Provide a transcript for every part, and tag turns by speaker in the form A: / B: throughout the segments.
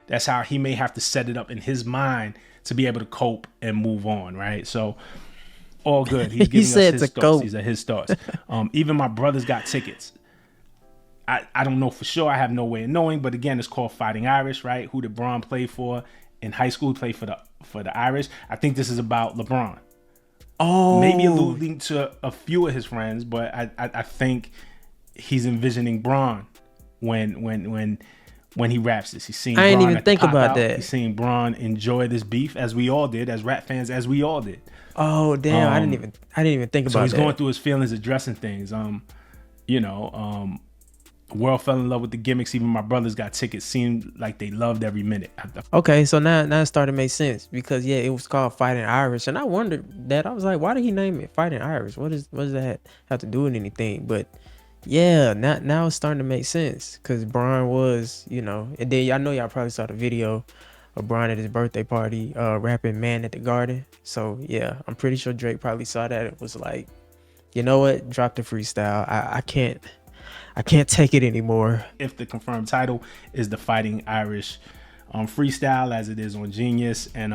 A: that's how he may have to set it up in his mind to be able to cope and move on, right? So all good. He's giving us his thoughts. These are his thoughts. Even my brothers got tickets. I don't know for sure. I have no way of knowing, but again, it's called Fighting Irish, right? Who did Bron play for in high school? He played for the Irish. I think this is about LeBron.
B: Oh,
A: maybe alluding to a few of his friends, but I think he's envisioning Bron when he raps this. He's seeing.
B: I
A: Bron
B: didn't even think about that.
A: He's seeing Bron enjoy this beef as we all did, as rap fans, as we all did.
B: Oh damn! I didn't even think about that.
A: So he's going through his feelings, addressing things. World fell in love with the gimmicks. Even my brothers got tickets. Seemed like they loved every minute.
B: Okay, so now it started to make sense because it was called Fighting Irish, and I wondered that. I was like, why did he name it Fighting Irish? What does that have to do with anything? But yeah, now it's starting to make sense because Bron was, and then I know y'all probably saw the video of Bron at his birthday party, rapping "Man at the Garden." So yeah, I'm pretty sure Drake probably saw that. It was like, you know what? Drop the freestyle. I can't take it anymore.
A: If the confirmed title is the Fighting Irish freestyle, as it is on Genius, and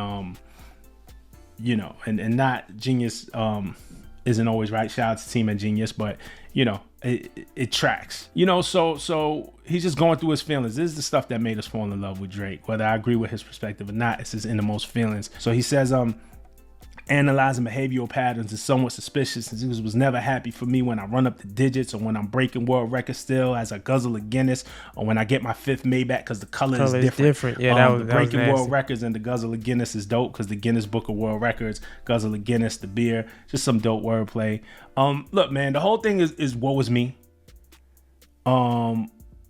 A: and not Genius isn't always right. Shout out to team at Genius, but it tracks. So he's just going through his feelings. This is the stuff that made us fall in love with Drake. Whether I agree with his perspective or not, it's his innermost feelings. So he says, analyzing behavioral patterns is somewhat suspicious since he was never happy for me when I run up the digits or when I'm breaking world records still as I guzzle a Guinness or when I get my fifth Maybach because the color is different.
B: Yeah,
A: the breaking world records and the guzzle of Guinness is dope because the Guinness Book of World Records, guzzle of Guinness, the beer, just some dope wordplay. Look, man, the whole thing is woe is me.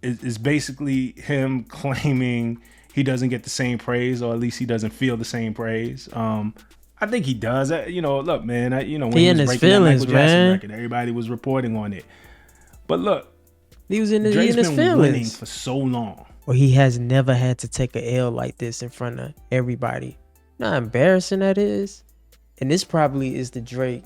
A: Is basically him claiming he doesn't get the same praise, or at least he doesn't feel the same praise. I think he does. Look, man. When he was
B: his
A: breaking
B: feelings,
A: that Michael Jackson
B: man.
A: record, everybody was reporting on it. But look,
B: he was in his
A: Drake's been
B: feelings.
A: winning for so long.
B: Well, he has never had to take a L like this in front of everybody. Not embarrassing that is. And this probably is the Drake,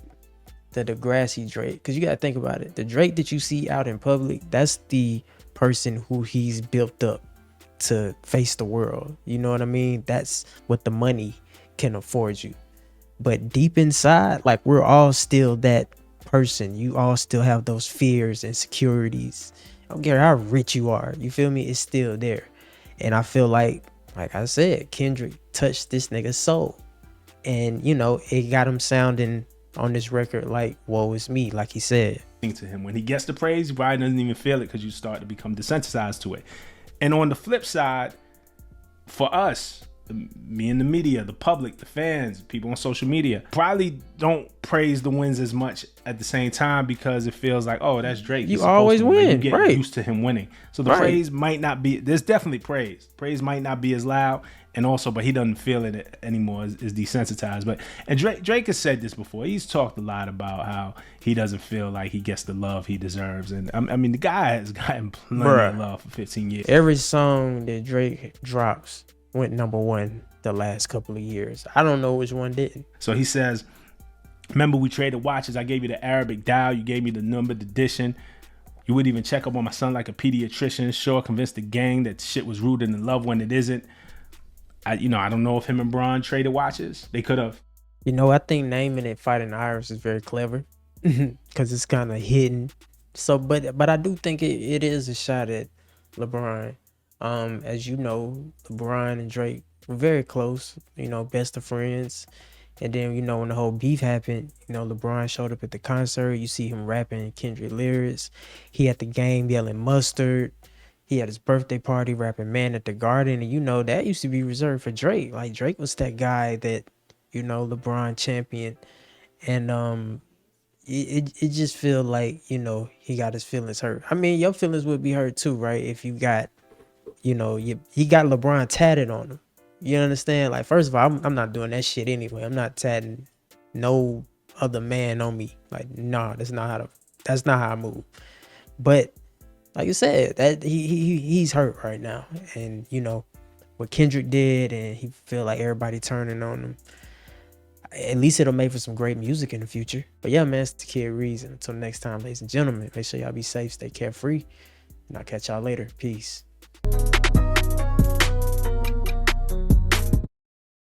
B: the Degrassi Drake. Because you got to think about it. The Drake that you see out in public, that's the person who he's built up to face the world. You know what I mean? That's what the money can afford you. But deep inside, like, we're all still that person. You all still have those fears and insecurities. I don't care how rich you are. You feel me? It's still there. And I feel like I said, Kendrick touched this nigga's soul. And, it got him sounding on this record like, woe is me, like he said.
A: To him, when he gets the praise, he probably doesn't even feel it because you start to become desensitized to it. And on the flip side, for us, me and the media, the public, the fans, people on social media probably don't praise the wins as much at the same time because it feels like, oh, that's Drake.
B: You always win.
A: You get
B: right.
A: used to him winning. So the praise might not be, there's definitely praise. Praise might not be as loud. And also, but he doesn't feel it anymore, is desensitized. And Drake has said this before. He's talked a lot about how he doesn't feel like he gets the love he deserves. And I mean, the guy has gotten plenty of love for 15 years.
B: Every song that Drake drops went number one the last couple of years. I don't know which one didn't.
A: So he says, remember we traded watches. I gave you the Arabic dial. You gave me the numbered edition. You wouldn't even check up on my son like a pediatrician. Sure, convinced the gang that shit was rooted in love when it isn't. I don't know if him and Bron traded watches. They could have.
B: I think naming it Fighting Irish is very clever because it's kind of hidden. So, but I do think it is a shot at LeBron. As you know, LeBron and Drake were very close, best of friends. And then, when the whole beef happened, LeBron showed up at the concert. You see him rapping Kendrick lyrics. He had the game yelling mustard. He had his birthday party rapping Man at the Garden. And, that used to be reserved for Drake. Like, Drake was that guy that, LeBron championed. And it just feel like, he got his feelings hurt. I mean, your feelings would be hurt too, right? If you got, he got LeBron tatted on him. You understand? Like, first of all, I'm not doing that shit anyway. I'm not tatting no other man on me. Like, nah, that's not how I move. But like you said, that he's hurt right now. And what Kendrick did, and he feel like everybody turning on him. At least it'll make for some great music in the future. But yeah, man, it's the Kid Ríez. And until next time, ladies and gentlemen, make sure y'all be safe, stay carefree, and I'll catch y'all later. Peace.